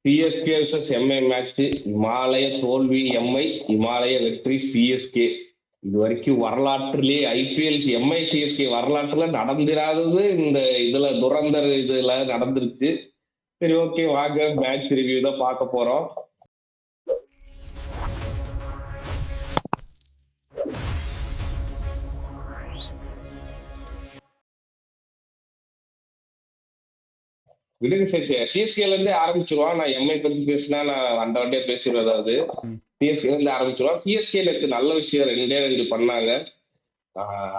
CSK vs MI match. இமாலய தோல்வி MI, இமாலய வெற்றி சிஎஸ்கே. இது வரைக்கும் வரலாற்றிலேயே ஐபிஎல் எம்ஐ சிஎஸ்கே வரலாற்றுல நடந்திராதது இந்த இதுல துரந்தர் இதுல நடந்துருச்சு. சரி, ஓகே, வாங்க மேட்ச் ரிவ்யூ தான் பார்க்க போறோம். விடுங்க சரி, சிஎஸ்கேல இருந்தே ஆரம்பிச்சிருவான். நான் எம்ஐ பத்தி பேசினா நான் அந்த வண்டியா பேசிடுவேன். அதாவது சிஎஸ்கே இருந்து ஆரம்பிச்சிருவான். சிஎஸ்கேல இருக்கு நல்ல விஷயம் ரெண்டு பண்ணாங்க.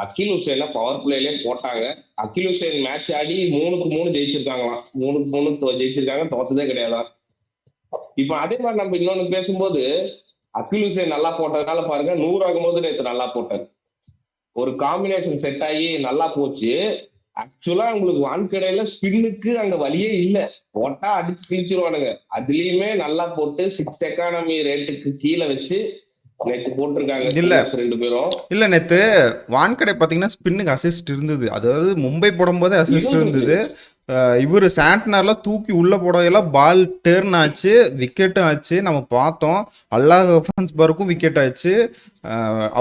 அகில் ஹுசேனை பவர் பிளேலயே போட்டாங்க. அகில் ஹுசேன் மேட்ச் ஆடி 3-3 ஜெயிச்சிருக்காங்களாம். 3-3 ஜெயிச்சிருக்காங்க, தோத்ததே கிடையாதான். இப்ப அதே மாதிரி நம்ம இன்னொன்னு பேசும்போது அகில் ஹுசேன் நல்லா போட்டதுனால பாருங்க 100 ஆகும்போது நேற்று நல்லா போட்டாரு. ஒரு காம்பினேஷன் செட் ஆகி நல்லா போச்சு. ஆக்சுவலா உங்களுக்கு வான்கடையில ஸ்பின்னுக்கு அங்க வழியே இல்ல, போட்டா அடிச்சு கிழிச்சிருவானுங்க. அதுலயுமே நல்லா போட்டு 6 எக்கானமி ரேட்டுக்கு கீழே வச்சு நேற்று போட்டிருக்காங்க இல்ல 2 பேரும். இல்ல நேத்து வான்கடை பாத்தீங்கன்னா ஸ்பின்னுக்கு அசிஸ்ட் இருந்தது. அதாவது மும்பை போடும்போது அசிஸ்ட் இருந்தது. இவர் சாண்ட்னர்ல தூக்கி உள்ள போடையெல்லாம் பால் டேர்ன் ஆச்சு, விக்கெட்டும் ஆச்சு. நம்ம பார்த்தோம். அல்லாஹ் பர்க்கும் விக்கெட் ஆச்சு.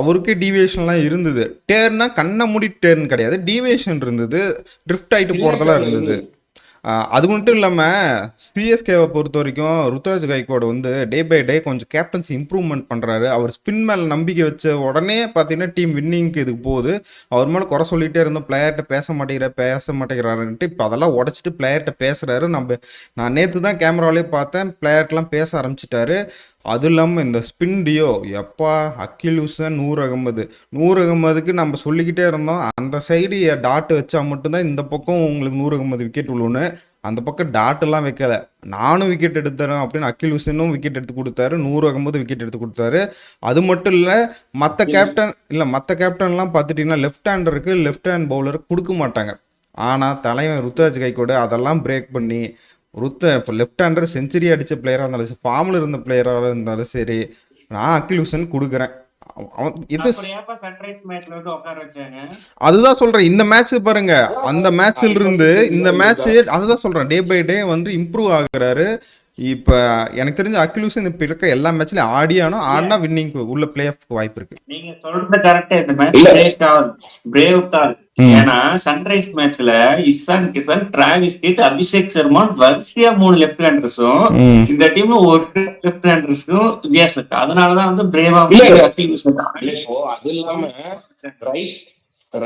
அவருக்கே டீவியேஷன்லாம் இருந்தது. டேர்னா கண்ணை மூடி டேர்ன் கிடையாது, டீவியேஷன் இருந்தது, ட்ரிஃப்ட் ஆகிட்டு போகிறதெல்லாம் இருந்தது. அது மட்டும் இல்லாமல் சிஎஸ்கேவை பொறுத்த வரைக்கும் ருத்ராஜ் கைக்வாட் வந்து டே பை டே கொஞ்சம் கேப்டன்சி இம்ப்ரூவ்மெண்ட் பண்ணுறாரு. அவர் ஸ்பின் மேலே நம்பிக்கை வச்ச உடனே பார்த்தீங்கன்னா டீம் வின்னிங்க்கு இதுக்கு போகுது. அவர் மேலே குறை சொல்லிகிட்டே இருந்தோம், பிளேயர்கிட்ட பேச மாட்டேங்கிறாருன்ட்டு. இப்போ அதெல்லாம் உடச்சிட்டு பிளேயர்கிட்ட பேசுகிறாரு. நான் நேற்று தான் கேமராவிலே பார்த்தேன், பிளேயர்ட்டெலாம் பேச ஆரம்பிச்சிட்டாரு. அதுவும் இல்லாமல் இந்த ஸ்பின் டியோ எப்பா அகில் ஹுசேன், நூர் அகமதுக்கு நம்ம சொல்லிக்கிட்டே இருந்தோம். அந்த சைடு டாட் வச்சா மட்டும்தான் இந்த பக்கம் உங்களுக்கு நூர் அகமது விக்கெட் விழுன்னு. அந்த பக்கம் டாட்டெல்லாம் வைக்கல. நானும் விக்கெட் எடுத்துறேன் அப்படின்னு அகில் ஹுசேனும் விக்கெட் எடுத்து கொடுத்தாரு, நூர் அகமது விக்கெட் எடுத்து கொடுத்தாரு. அது மட்டும் இல்லை, மற்ற கேப்டன்லாம் பார்த்துட்டிங்கன்னா லெஃப்ட் ஹேண்ட் பவுலருக்கு கொடுக்க மாட்டாங்க. ஆனால் தலைவன் ருத்ராஜ் கைக்வாட் அதெல்லாம் பிரேக் பண்ணி லெஃப்ட் ஹேண்டர் செஞ்சுரி அடித்த பிளேயராக இருந்தாலும் சரி, ஃபார்மில் இருந்த பிளேயராக இருந்தாலும் சரி, நான் அகில் ஹுசேன் கொடுக்குறேன். அதுதான் சொல்றேன். இந்த மேட்ச் பாருங்க, அந்த மேட்ச்ல இருந்து இந்த மேட்ச் அதுதான் சொல்றேன், டே பை டே வந்து இம்ப்ரூவ் ஆகுறாரு. இப்ப எனக்கு தெரிஞ்ச அகில் ஹுசேன் இப்ப இருக்க எல்லா மேட்ச்லயும் ஆடினா வின்னிங் உள்ள பிளே ஆஃப்க்கு வாய்ப்பு இருக்கு. நீங்க சொல்றது கரெக்ட். இந்த மேட்ச் பிரேவ் கால். ஏன்னா சன்ரைஸ் மேட்ச்ல இசான் கிசான், டிராவிஸ் ஹெட், அபிஷேக் சர்மா வரிசையா 3 லெஃப்ட் ஹேண்டர்ஸும், இந்த டீம்ல ஒரு லெஃப்ட் ஹேண்டர்ஸும் வித்தியாசம் இருக்கு. அதனாலதான் வந்து பிரேவா அகில் ஹுசேன். அது இல்லாம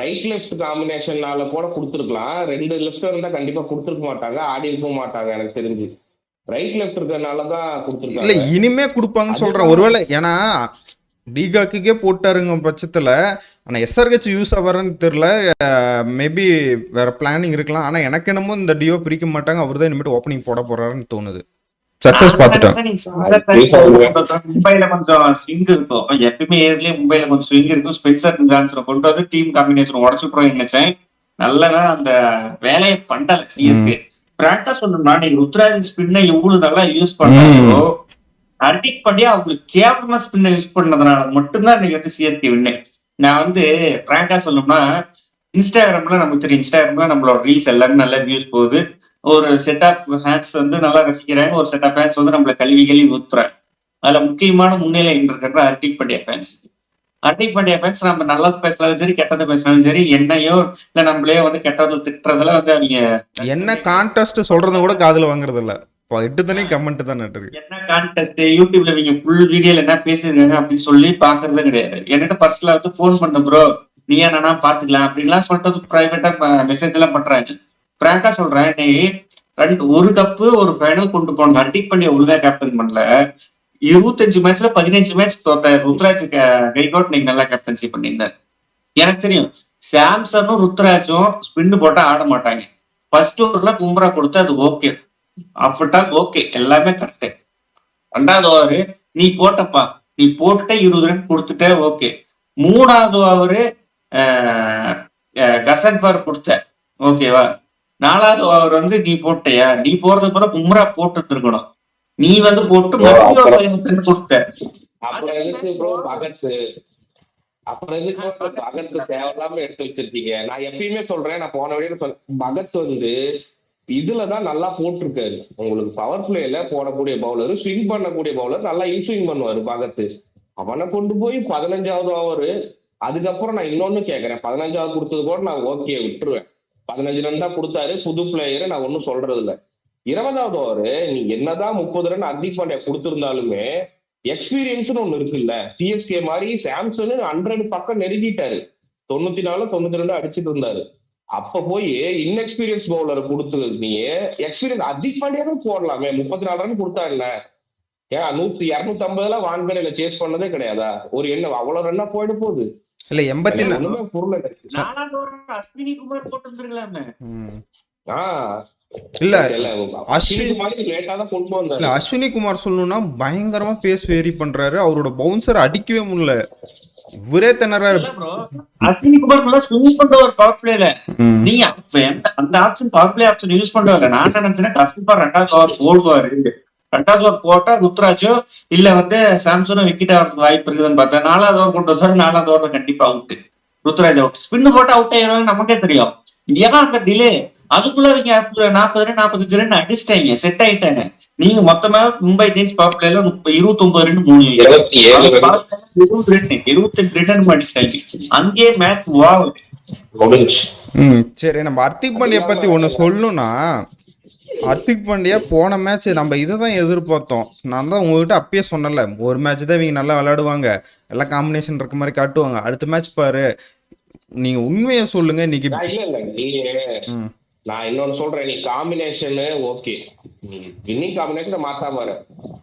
ரைட் லெஃப்ட் காம்பினேஷனால கூட கொடுத்துருக்கலாம். 2 லெஃப்ட் இருந்தா கண்டிப்பா கொடுத்துருக்க மாட்டாங்க, ஆடி இருக்க மாட்டாங்க எனக்கு தெரிஞ்சு. ரைட் லெஃப்ட் இருக்கறனாலதான் கொடுத்துருக்காங்க. இல்ல இனிமே கொடுப்பாங்கன்னு சொல்றேன். ஒருவேளை ஏன்னா டிகாக்கே போட்டாருங்க பட்சத்துல, ஆனா எஸ்ஆர்ஹெச் யூஸ் ஆவாரன்னு தெரியல. மேபி வேற பிளானிங் இருக்கலாம். ஆனா எனக்கு என்னமோ இந்த டியோ பிரிக்க மாட்டாங்க, அவர் தான் இனிமேட்டு ஓப்பனிங் போட போறாருன்னு தோணுது. சக்சஸ் பார்த்துட்டோம். மும்பைல கொஞ்சம் ஸ்விங் இருக்கும், எப்பயுமே ஏர்லயே மும்பைல கொஞ்சம் ஸ்விங் இருக்கும். ஸ்பென்சர் ஜான்சனை கொண்டு வந்து டீம் காம்பினேஷன் உடச்சுடுறோம் நினைச்சேன். நல்லதா அந்த வேலையை பண்ணல சிஎஸ்கே. பிராக்டா சொல்லணும்னா நீங்க ருத்ராஜ் ஸ்பின்னை எவ்வளவு நல்லா யூஸ் பண்ணாங்களோ, அடிக் பண்ணி அவங்களுக்கு கேவலமா ஸ்பின்னை யூஸ் பண்ணதுனால மட்டும்தான் இன்னைக்கு வந்து சிஎஸ்கே வின்னு. நான் வந்து பிராங்கா சொல்லணும்னா இன்ஸ்டாகிராம்ல நமக்கு தெரியும், இன்ஸ்டாகிராம்ல நம்மளோட ரீல்ஸ் எல்லாமே நல்லா வியூஸ் போகுது. ஒரு செட் ஆஃப் ஃபேன்ஸ் வந்து நல்லா ரசிக்கிறாங்க, ஒரு செட் ஆஃப் ஃபேன்ஸ் வந்து நம்மள கல்வி ஊத்துறாங்க. அதுல முக்கியமான முன்னிலை இருக்கிறது ஹர்திக் பாண்டியா ஃபேன்ஸ். ஹர்திக் பாண்டியா ஃபேன்ஸ் நம்ம நல்லது பேசினாலும் சரி, கெட்டதை பேசினாலும் சரி, என்னையோ இல்ல நம்மளே வந்து கெட்டது திட்டுறதுல வந்து அவங்க என்ன கான்டெஸ்ட் சொல்றத கூட காதுல வாங்குறது இல்ல. கமெண்ட் தான் என்ன கான்டெஸ்ட் யூடியூப்ல நீங்க ஃபுல் வீடியோல என்ன பேசிருக்காங்க அப்படின்னு சொல்லி பாக்குறதே கிடையாது. என்கிட்ட பர்சனலா வந்து போன் பண்ண ப்ரோ, நீ என்னன்னா பாத்துக்கலாம் அப்படின்லாம் சொல்லிட்டு பிரைவேட்டா மெசேஜ் எல்லாம் பண்றாங்க. பிராங்கா சொல்றேன், நீ ஒரு கப்பு ஒரு ஃபைனல் கொண்டு போன ஹர்திக் பாண்டியா ஒழுங்கா கேப்டன் பண்ணல. 25 மேட்ச்ல 15 மேட்ச் தோத்த ருத்ராஜ் கைக்வாட் நீங்க நல்லா கேப்டன்சி பண்ணீங்க. எனக்கு தெரியும் சாம்சனும் ருத்ராஜும் ஸ்பின் போட்டா ஆட மாட்டாங்க. ஃபர்ஸ்ட் ஓவர்ல பும்ரா கொடுத்து அது ஓகே, ஓகே, எல்லாமே கரெக்ட். 2வது ஓவரு நீ போட்டப்பா, நீ போட்டுட்டே 20 ரன் கொடுத்துட்டே ஓகே. 3வது ஓவரு கசன்ஃபார் கொடுத்த ஓகேவா. 4வது ஓவர் வந்து நீ போட்டியா, நீ போறது போல பும்ரா போட்டு இருக்கணும். நீ வந்து போட்டு மறுபடியும் கொடுத்த. அப்புறம் எதுக்கு பகத் தேவையில்லாம எடுத்து வச்சிருக்கீங்க? நான் எப்பயுமே சொல்றேன், நான் போன வழியில பகத் வந்து இதுலதான் நல்லா போட்டிருக்காரு. உங்களுக்கு பவர் பிளேல போடக்கூடிய பவுலர், ஸ்விங் பண்ணக்கூடிய பவுலர், நல்லா இன்ஸ்விங் பண்ணுவாரு பகத்து. அவனை கொண்டு போய் 15வது ஓவரு. அதுக்கப்புறம் நான் இன்னொன்னு கேட்கறேன், 15வது கொடுத்தது கூட நான் ஓகே விட்டுருவேன். 15 ரன் தான் கொடுத்தாரு, புது பிளேயர், நான் ஒன்னும் சொல்றது இல்ல. 20வது ஓவரு நீ என்னதான் 30 ரன் ஹர்திக் பாண்டியா கொடுத்திருந்தாலுமே எக்ஸ்பீரியன்ஸ்னு ஒண்ணு இருக்குல்ல. சிஎஸ்கே மாதிரி சாம்சன் 100 பக்கம் நெருங்கிட்டாரு. 94 92 அடிச்சுட்டு இருந்தாரு. அப்ப போய் இன்எக்ஸ்பீரியன்ஸ் பவுலர் கொடுத்து நீ எக்ஸ்பீரியன்ஸ் ஹர்திக் பாண்டியாவும் போடலாமே. 34 ரன் கொடுத்தாருல்ல. ஏன் 250 வான்கடையில சேஸ் பண்ணதே கிடையாதா? ஒரு என்ன அவ்வளவு ரன்னா போயிட போகுது இல்ல 84 ஒண்ணுமே பொருள் எனக்கு. அஸ்வினி குமார் போட்டுருக்கலாமே. இல்ல அஸ்வினி மாதிரி லேட்டா தான் கொண்டு வந்தாரு. இல்ல அஸ்வினி குமார் சொல்லணும்னா பயங்கரமா பேஸ் வேரி பண்றாரு. அவரோட பவுன்சர் அடிக்கவே முடியல, இவரே திணறாரு. அஸ்வினி குமார் நல்லா ஸ்விங் பண்ற ஒரு பவர் பிளேல நீங்க அந்த option power play option use பண்றதில்ல. நான் என்ன நினைச்சேன்னா கஸ்டிப்பா 2வது ஓவர் போடுவாரு. 2வது ஓவர் போட்டா ருத்ராஜோ இல்ல சாம்சனும் விக்கெட் ஆகிறதுக்கு வாய்ப்பு இருக்குதுன்னு பார்த்தேன். 4வது ஓவர் கொண்டு வந்தாரு. 4வது ஓவர் கண்டிப்பா அவுட். ருத்ராஜ் அவுட். ஸ்பின் போட்டா அவுட் ஆயிரும் நமக்கே தெரியும். ஏன்னா அந்த டிலே அதுக்குள்ள நீங்க 40 ரன் 45 ரன் அடிச்சிட்டாங்க, செட் ஆயிட்டாங்க. நீங்க மொத்தமா மும்பை இந்தியன்ஸ் பவர் பிளேல 29 ரன் 3 25 ரன் அடிச்சிட்டாங்க. அங்கேயே மேட்ச் சரி, நம்ம ஹர்திக் பாண்டியா பத்தி ஒண்ணு சொல்லணும்னா, ஹர்திக் பாண்டியா போன மேட்ச் நம்ம இதை தான் எதிர்பார்த்தோம். நான் தான் உங்ககிட்ட அப்பயே சொன்னல, ஒரு மேட்ச் தான் இவங்க நல்லா விளையாடுவாங்க, எல்லாம் காம்பினேஷன் இருக்க மாதிரி காட்டுவாங்க. அடுத்த மேட்ச் பாரு, நீங்க உண்மையை சொல்லுங்க. இன்னைக்கு நான் இன்னொன்னு சொல்றேன், நீ காம்பினேஷன் ஓகே, வின்னிங் காம்பினேஷனை மாத்தாம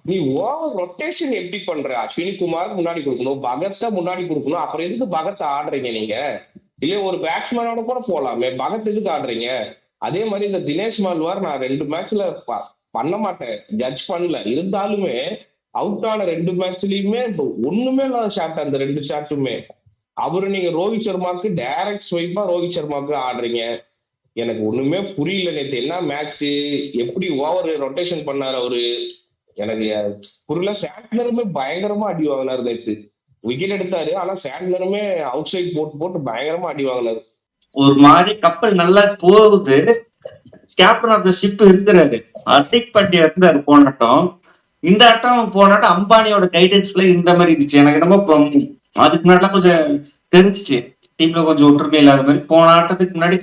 நீ ஓவர் ரொட்டேஷன் எப்படி பண்ற? அஸ்வினி குமாருக்கு முன்னாடி கொடுக்கணும், பகத்தை முன்னாடி கொடுக்கணும். அப்புறம் எதுக்கு பகத்தை ஆடுறீங்க நீங்க? இல்ல ஒரு பேட்ஸ்மேனோட கூட போலாமே, பகத் எதுக்கு ஆடுறீங்க? அதே மாதிரி இந்த தினேஷ் மல்வார் நான் 2 மேட்ச்ல பண்ண மாட்டேன், ஜட்ஜ் பண்ணல. இருந்தாலுமே அவுட் ஆன 2 மேட்ச்லயுமே ஒண்ணுமே இல்லாத ஷாட், அந்த 2 ஷாட்டுமே. அவரு நீங்க ரோஹித் சர்மாக்கு டைரக்ட் ஸ்வைப்பா ரோஹித் சர்மாக்கு ஆடுறீங்க. எனக்கு ஒண்ணுமே புரியல. நேற்று என்ன மேட்ச், எப்படி ஓவர் ரொட்டேஷன் பண்ணாரு அவரு, எனக்கு புரியல. சாண்ட்லருமே பயங்கரமா அடி வாங்கினாரு நேற்று. விக்கெட் எடுத்தாரு, ஆனா சாண்ட்லருமே அவுட் சைட் போட்டு பயங்கரமா அடி வாங்கினாரு. ஒரு மாதிரி கப்பல் நல்லா போகுது. கேப்டன் ஆஃப் த ஷிப் இருக்கிறாரு, ஹர்திக் பாண்டியா இருந்தாரு போனாட்டம். இந்த ஆட்டம் போனாட்டம் அம்பானியோட கைடன்ஸ்ல இந்த மாதிரி இருந்துச்சு. எனக்கு என்னமோ அதுக்கு முன்னாடி கொஞ்சம் தெரிஞ்சிச்சு டீம்ல கொஞ்சம் ஒற்றுமை இல்லாத மாதிரி. போன ஆட்டத்துக்கு முன்னாடி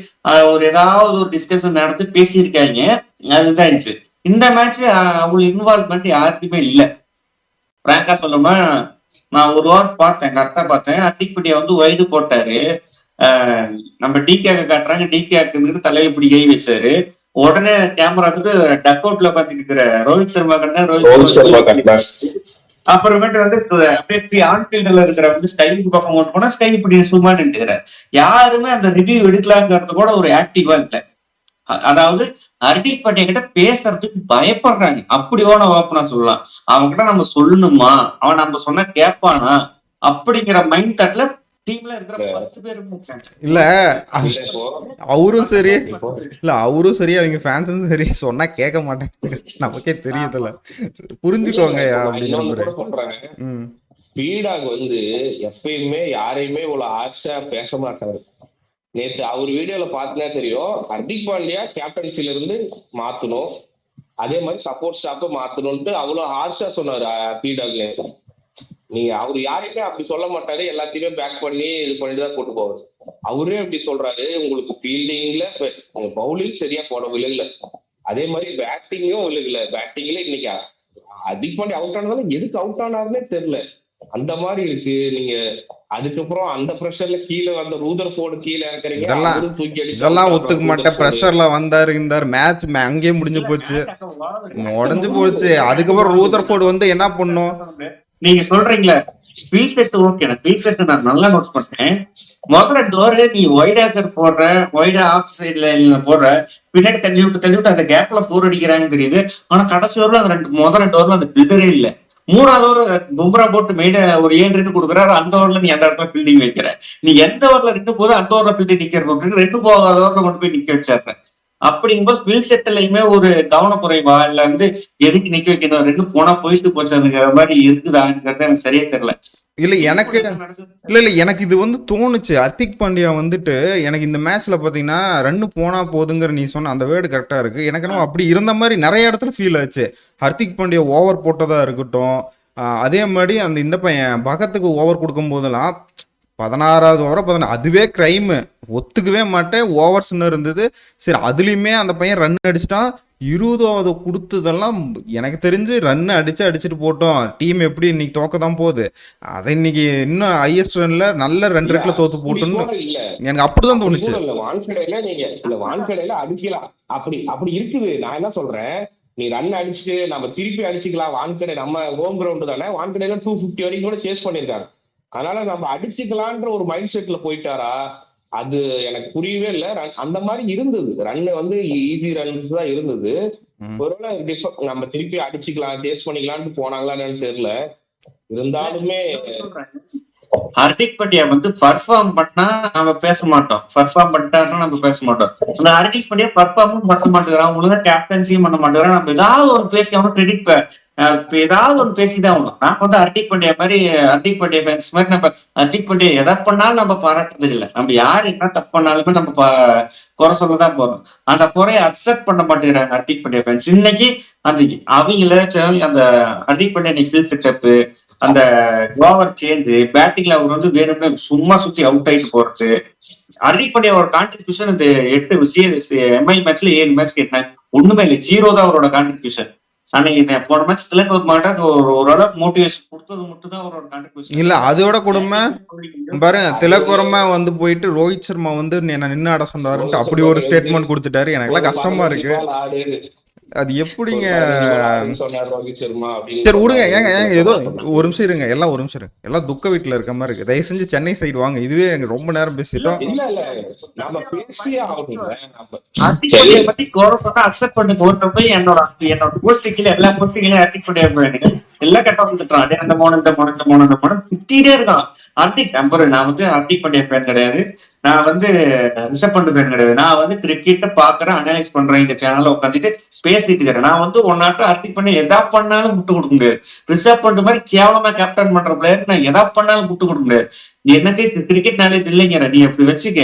ஒரு ஏதாவது ஒரு டிஸ்கஷன் நடந்து பேசியிருக்காங்க, அதுதான் இருந்துச்சு. இந்த மேட்ச் அவங்களுக்கு இன்வால்வ்மெண்ட் யாருக்குமே இல்லை. பிராங்கா சொல்லணும்னா நான் ஒரு ஓவர் பார்த்தேன், கரெக்டா பார்த்தேன். ஹர்திக் பாண்டியா வைடு போட்டாரு. நம்ம டிகேக்கு காட்டுறாங்க, டிகேக்கு தலையில இப்படி கை வச்சாரு. உடனே கேமரா டக் அவுட்ல பாத்துட்டு இருக்கிற ரோஹித் சர்மா கட்டினா. அப்புறமேட்டு அப்படியே ஆன்ஃபீல்டுல இருக்கிற ஸ்கைக்கு பக்கம் ஓட்டு போனா ஸ்கை இப்படி சும்மாட்டு யாருமே அந்த ரிவ்யூ எடுக்கலாங்கிறது கூட ஒரு ஆக்டிவா இல்லை. அதாவது ஹர்திக் பாண்டியா கிட்ட பேசுறதுக்கு பயப்படுறாங்க. அப்படி ஓப்பனா சொல்லலாம். அவங்க கிட்ட நம்ம சொல்லணுமா, அவன் நம்ம சொன்னா கேட்பானா அப்படிங்கிற மைண்ட் தாட்ல டீம்ல இருக்கிற 10 பேரும் இல்ல அவரும் சரி, இல்ல அவரும் சரி, அவங்க ஃபேன்ஸும் சரி சொன்னா கேட்க மாட்டேங்க. நமக்கே தெரியுதுல்ல, புரிஞ்சுக்கோங்க அப்படின்னு சொல்றாங்க. பீடாக் எப்பயுமே யாரையுமே இவ்வளவு ஆர்ஷா பேச மாட்டாரு. நேற்று அவர் வீடியோல பார்த்தா தெரியும், ஹர்திக் பாண்டியா கேப்டன்சில இருந்து மாத்தணும், அதே மாதிரி சப்போர்ட் ஸ்டாஃப் மாத்தணும்ட்டு அவ்வளவு ஹார்ஷா சொன்னாரு பீடாக். நீங்க அவரு யாரையுமே அப்படி சொல்ல மாட்டாரு, எல்லாத்தையுமே பேக் பண்ணி இது பண்ணிட்டுதான் போட்டு போவாரு. அவரே அப்படி சொல்றாரு, உங்களுக்கு ஃபீல்டிங்ல பவுலிங் சரியா போட விழுகல, அதே மாதிரி பேட்டிங்கும் விழுகல. பேட்டிங்ல இன்னைக்கு ஹர்திக் பாண்டியா அவுட் ஆனதால எதுக்கு அவுட் ஆனாருன்னே தெரியல, அந்த மாதிரி இருக்கு. நீங்க அதுக்கப்புறம் அந்த பிரஷர்ல கீழே வந்த ரூதர்ஃபோர்டு கீழே இருக்கிறீங்க, இதெல்லாம் ஒத்துக்க மாட்டேன். பிரஷர்ல வந்தாரு மேட்ச் அங்கேயே முடிஞ்சு போச்சு, உடஞ்சு போச்சு. அதுக்கப்புறம் ரூதர்ஃபோர்டு என்ன பண்ணும்? நீங்க சொல்றீங்களா feel set? Okay, feel set நான் நல்லா நோட் பண்ணேன். முதல்ல டோரு நீ ஒய்டாக்கர் போடுற, ஒய்டா ஆஃப் சைட்ல போடுற, பின்னாடி தள்ளி விட்டு அந்த கேப்ல 4 அடிக்கிறாங்கன்னு தெரியுது. ஆனா கடைசி வரல அந்த முதல்ல டோர்ல அந்த பில்டரே இல்லை. 3வது ஓவர் பும்ரா போட்டு மெயின ஒரு 7 ரன் கொடுக்குறாரு. அந்த ஓவர்ல நீ அந்த இடத்துல ஃபீல்டிங் வைக்கிற. நீ எந்த ஓவர்ல 2 போதும் அந்த ஓவர்ல ஃபீல்டிங் நிக்கிறது 2 போகாத ஓவர்ல கொண்டு போய் நிக்க வச்சிடுறேன். அப்படிங்கும்போது ஸ்பில் செட்லயுமே ஒரு கவனக்குறைவா இல்ல எதுக்கு நிக்க வைக்கணும், 2 போனா போயிட்டு போச்சுங்கிற மாதிரி இருக்குதாங்கிறது எனக்கு சரியா தெரியல. இல்ல எனக்கு எனக்கு இது வந்து தோணுச்சு. ஹர்திக் பாண்டியா வந்துட்டு எனக்கு இந்த மேட்ச்ல பாத்தீங்கன்னா ரன்னு போனா போதுங்கிற நீ சொன்ன அந்த வேர்டு கரெக்டா இருக்கு. எனக்கு என்னமோ அப்படி இருந்த மாதிரி நிறைய இடத்துல ஃபீல் ஆச்சு. ஹர்திக் பாண்டியா ஓவர் போட்டதா இருக்கட்டும், அதே மாதிரி அந்த இந்த பையன் பகத்துக்கு ஓவர் கொடுக்கும் போதெல்லாம் 16வது ஓவரோ 16 அதுவே கிரைமு, ஒத்துக்கவே மாட்டேன். ஓவர்ஸ்ன்னு இருந்தது. சரி அதுலயுமே அந்த பையன் ரன் அடிச்சிட்டான். 20வது கொடுத்ததெல்லாம் எனக்கு தெரிஞ்சு ரன் அடிச்சுட்டு போட்டோம். டீம் எப்படி இன்னைக்கு தோக்க தான் போகுது. அதை இன்னைக்கு இன்னும் ஹையஸ்ட் ரன்ல நல்ல 2 ரன்ல தோத்து போட்டோன்னு எனக்கு அப்படிதான் தோணுச்சு. வான்கடையில அடிக்கலாம், அப்படி அப்படி இருக்குது. நான் என்ன சொல்றேன், நீ ரன் அடிச்சுட்டு நம்ம திருப்பி அடிச்சுக்கலாம். வான்கடை நம்ம ஹோம் கிரவுண்டு தானே, வான்கடையில 250 வரைக்கும் கூட சேஸ் பண்ணிருக்காங்க. அதனால நம்ம அடிச்சுக்கலான்ற ஒரு மைண்ட் செட்ல போயிட்டாரா, அது எனக்கு புரியவே இல்லை. அந்த மாதிரி இருந்தது. ரன் வந்து ஈஸி ரன்ஸ் தான் இருந்தது. ஒருவேளை நம்ம திருப்பி அடிச்சுக்கலாம் சேஸ் பண்ணிக்கலாம்னு போனாங்களான்னு தெரியல. இருந்தாலுமே ஹர்திக் பாண்டியா வந்து பர்ஃபார்ம் பண்ணா நம்ம பேச மாட்டோம், பர்ஃபார்ம் பண்ணிட்டாருன்னா நம்ம பேச மாட்டோம். அந்த ஹர்திக் பாண்டியா பர்ஃபார்மும் பண்ண மாட்டேங்கிறான், ஒழுங்கா கேப்டன்சியும் பண்ண மாட்டேங்கிறான். நம்ம ஏதாவது ஒரு பேசி அவனும் கிரெடிட் ஏதாவது ஒன்று பேசிதான் ஆகணும். நான் வந்து ஹர்திக் பாண்டியா மாதிரி, ஹர்திக் பாண்டியா ஃபேன்ஸ் மாதிரி நம்ம ஹர்திக் பாண்டியா எதை பண்ணாலும் நம்ம பாராட்டுறது இல்லை. நம்ம யாரு என்ன தப்பு பண்ணாலுமே நம்ம குறை சொல்லதான் போறோம். அந்த குறையை அக்செப்ட் பண்ண மாட்டேங்கிறாங்க ஹர்திக் பாண்டியா ஃபேன்ஸ். இன்னைக்கு அந்த அவங்கள அந்த ஹர்திக் பாண்டியா இன்னைக்கு ஃபீல் செட்டப், அந்த ஓவர் சேஞ்ச், பேட்டிங்ல அவர் வந்து வேணும்னு சும்மா சுத்தி அவுட் ஆயிட்டு போறது. ஹர்திக் பாண்டியா ஒரு கான்ட்ரிபியூஷன் இந்த 8 எம்ஐ மேட்ச்ல 7 மேட்ச் கேட்டேன், ஒண்ணுமே இல்லை, 0 தான் அவரோட கான்ட்ரிபியூஷன். அன்னைக்கு போன மேட்ச் திலக் மாட்டேன் ஓரளவுக்கு மோட்டிவேஷன் கொடுத்தது மட்டும் தான் அவரோட கான்ட்ரிபியூஷன். இல்ல அதோட கொடுமை பாருங்க, திலக் வர்மா வந்து போயிட்டு ரோஹித் சர்மா வந்து என்ன நின்று ஆட சொன்னாருன்ட்டு அப்படி ஒரு ஸ்டேட்மெண்ட் கொடுத்துட்டாரு. எனக்கு எல்லாம் கஷ்டமா இருக்கு. அது எப்படிங்க? சரி விடுங்க, ஏங்க ஏதோ ஒரு நிமிஷம் இருங்க, எல்லாம் ஒரு நிமிஷம் இருங்க. எல்லாம் துக்க வீட்டுல இருக்க மாதிரி இருக்கு. தயவு செஞ்சு சென்னை சைடு வாங்க. இதுவே எனக்கு ரொம்ப நேரம் பேசிட்டோம். பத்தி அக்செப்ட் பண்ணி போறப்ப என்னோட போஸ்டிங்ல எல்லா போஸ்டிங்லயும் ஹர்திக் பாண்டியா எல்லாம் கட்ட வந்துட்டான். அதே அந்த மோனம் திட்டிகிட்டே இருக்கான் ஹர்திக். நான் வந்து ஹர்திக் பாண்டியா ஃபேன் கிடையாது, நான் வந்து ரிஷப் பண்ட் ஃபேன் கிடையாது. நான் வந்து கிரிக்கெட்டை பாக்குறேன், அனலைஸ் பண்றேன், இந்த சேனல்ல உட்காந்துட்டு பேசிட்டு இருக்கிறேன். நான் வந்து ஒன்னாட்டம் ஹர்திக் பாண்டியா எதா பண்ணாலும் விட்டு கொடுக்க முடியாது. ரிஷப் பண்ட் மாதிரி கேவலமா கேப்டன் பண்ற பிளேயர் நான் எதா பண்ணாலும் விட்டு கொடுக்க முடியாது. எனக்கு கிரிக்கெட் நாலேஜ் இல்லைங்கிற நீ அப்படி வச்சுக்க.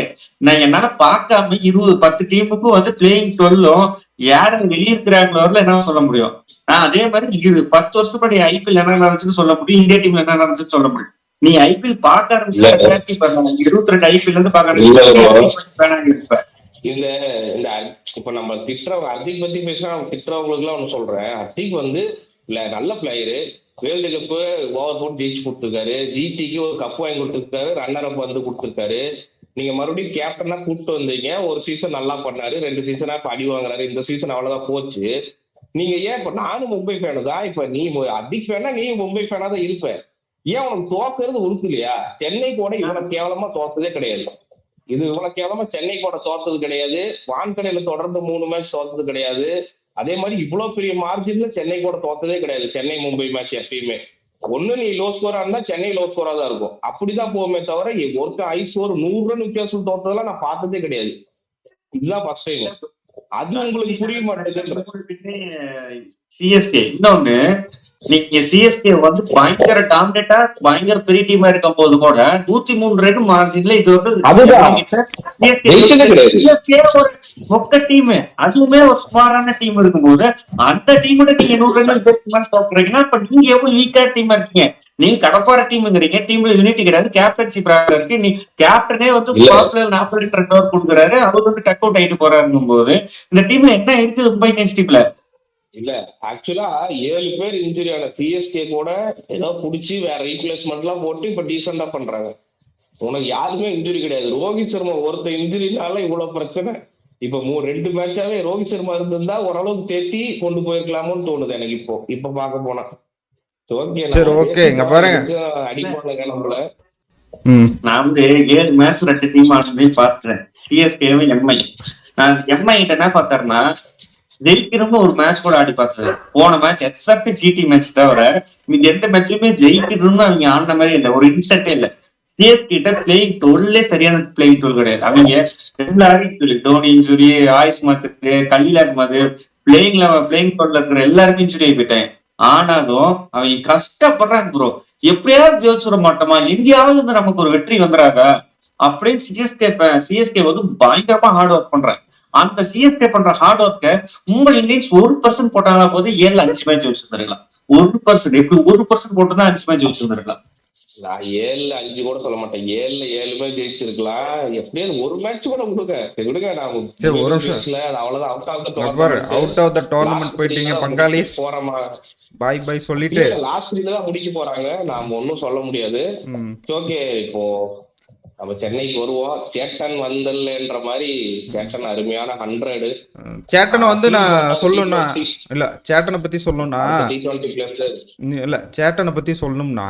நான் என்னால பார்க்காம 10 டீமுக்கும் வந்து பிளேயிங் 12 யாரும் வெளியிருக்கிறாங்களோ என்ன சொல்ல முடியும். அதே மாதிரி 10 வருஷம் படி ஐபிஎல் என்ன நடந்துச்சுன்னு சொல்ல முடியும், இந்தியா டீம்ல என்ன நடந்துச்சுன்னு சொல்ல முடியும். நீ ஐபிஎல் பார்க்க ஆரம்பிச்சு 22 ஐபிஎல் இருந்து பார்க்க ஆரம்பிச்சு இந்த இப்ப நம்ம திட்டுறவங்க ஹர்திக் பத்தி பேசினா திட்டுறவங்களுக்கு எல்லாம் ஒண்ணு சொல்றேன். ஹர்திக் வந்து நல்ல பிளேயரு, வேர்ல்டு கப்பு ஓவர் போட்டு ஜெயிச்சு கொடுத்துருக்காரு, ஜிடிக்கு ஒரு கப் வாங்கி கொடுத்துருக்காரு, ரன்னர் அப் வந்து கொடுத்துருக்காரு. நீங்க மறுபடியும் கேப்டனா கூப்பிட்டு வந்தீங்க, ஒரு சீசன் நல்லா பண்ணாரு, 2 சீசனா இப்ப அடி வாங்குறாரு, இந்த சீசன் அவ்வளவுதான் போச்சு. நீங்க ஏன் இப்ப நானும் மும்பை ஃபேனு தான், இப்ப நீ ஹர்திக் ஃபேனா நீ மும்பை ஃபேனா தான் இருப்பேன். ஏன் உனக்கு தோக்குறது உறுப்பு இல்லையா? சென்னை கூட இவ்வளவு கேவலமா தோத்ததே கிடையாது. இது இவ்வளவு கேவலமா சென்னை கூட தோத்தது கிடையாது. வான்கடையில தொடர்ந்து 3 மேட்ச் தோத்தது கிடையாது. அதே மாதிரி இவ்வளவு பெரிய மார்ஜின்ல சென்னை கூட தோத்ததே கிடையாது. சென்னை மும்பை மேட்ச் எப்பயுமே ஒண்ணு நீ லோ ஸ்கோரா இருந்தா சென்னை லோ ஸ்கோரா தான் இருக்கும். அப்படிதான் போகுமே தவிர ஒருத்த ஹை ஸ்கோர் 100 ரன் வித்தியாசம் தோத்ததெல்லாம் நான் பார்த்ததே கிடையாது. இதுதான் ஃபர்ஸ்ட் டைம். அது உங்களுக்கு புரிய மாட்டேங்குது. சிஎஸ்கே இன்னொன்னு, நீங்க சிஎஸ்கே வந்து பயங்கர டாமினேட்டா பயங்கர பெரிய டீமா இருக்கும் போது கூட 103 ரன் மார்ஜின்ல இது வந்து மொத்த டீம், அதுவுமே ஒரு சுமாரான டீம் இருக்கும்போது அந்த டீமோட நீங்க 100 ரன் தோக்குறீங்கன்னா அப்ப நீங்க எவ்வளவு வீக்கா டீமா இருக்கீங்க? நீங்க கடப்பார டீம்ங்கிறீங்க, டீம்ல யூனிட்டி கிடையாது, கேப்டன்சி ப்ராப்ளம் இருக்கு. நீ கேப்டனே வந்து 40 ரன் ஓவர் கொடுக்குறாரு, அவர் வந்து டக் அவுட் ஆயிட்டு போறாருங்கும் போது இந்த டீம்ல என்ன இருக்குது மும்பை இந்தியன்ஸ் டீம்ல? இல்ல ஆக்சுவலா 7 பேர் இன்ஜுரி ஆன சிஎஸ்கே கூட ஏதோ புடிச்சு வேற ரீப்ளேஸ்மெண்ட் எல்லாம் போட்டு இப்ப டீசெண்டா பண்றாங்க. உனக்கு யாருமே இன்ஜுரி கிடையாது. ரோஹித் சர்மா ஒருத்த இன்ஜுரினால இவ்வளவு பிரச்சனை. இப்ப 2 மேட்சாவே ரோஹித் சர்மா இருந்திருந்தா ஓரளவுக்கு தேத்தி கொண்டு போயிருக்கலாமோன்னு தோணுது எனக்கு. இப்ப பார்க்க போனா சரி ஓகே, இங்க பாருங்க அடிப்பாங்க நம்மள. நான் வந்து 7 மேட்ச் 2 டீம் ஆனதே பாத்துறேன், சிஎஸ்கேவும் எம்ஐ. நான் எம்ஐ கிட்ட என்ன பார்த்தேன்னா ஜெயிக்கிறவங்க ஒரு மேட்ச் கூட ஆடி பார்த்தது. போன மேட்ச் எக்ஸப்ட் ஜிடி மேட்ச் தவிர நீங்க எந்த மேட்ச்லயுமே ஜெயிக்கணும்னு அவங்க ஆடின மாதிரி இல்லை, ஒரு இன்சென்டே இல்லை. சிஎஸ்கே கிட்ட பிளேயிங் டூல்லே சரியான பிளேயிங் டூல் கிடையாது. அவங்க எல்லாரும் டோனி இன்ஜுரி, ஆயுஷ் மாத்துக்கு, கலீல் அஹ்மது பிளேயிங் டூல்ல இருக்கிற எல்லாருமே இன்ஜுரி ஆகி போயிட்டாங்க. ஆனாலும் அவங்க கஷ்டப்படுறாங்க ப்ரோ. எப்படியாவது ஜெயிச்சுட மாட்டோமா, எங்கேயாவது வந்து நமக்கு ஒரு வெற்றி வந்துடாதா அப்படின்னு சிஎஸ்கே வந்து பயங்கரமா ஹார்ட் ஒர்க் பண்றாங்க. அந்த சிஎஸ்கே பண்ற ஹார்ட் ஒர்க்க மும்பை இந்தியன்ஸ் 1% போட்டாங்க போது 7-5 மேட்ச் வச்சிருந்திருக்கலாம். 1% எப்படி 1% போட்டுதான் 5 மேட்ச் வச்சிருந்திருக்கலாம். நான் 7-5 கூட சொல்ல மாட்டேன், 7-7 ஜெயிச்சிருக்கலாம். எப்படியாவது ஒரு மேட்ச் கூட விடுங்க, விடுங்க. நான் ஒரு நிமிஷம் அவ்வளவுதான், அவுட் ஆஃப் த டோர்னமெண்ட் போயிட்டீங்க பங்காளி. போறோமா பாய் பாய் சொல்லிட்டு லாஸ்ட் வீக்ல தான் முடிக்க போறாங்க, நாம ஒன்னும் சொல்ல முடியாது. ஓகே, இப்போ நம்ம சென்னைக்கு வருவோம். சேட்டன் வந்தல்ன்ற மாதிரி சேட்டன் அருமையான 100. சேட்டனை வந்து நான் சொல்லணும்னா இல்ல சேட்டனை பத்தி சொல்லணும்னா இல்ல சேட்டனை பத்தி சொல்லணும்னா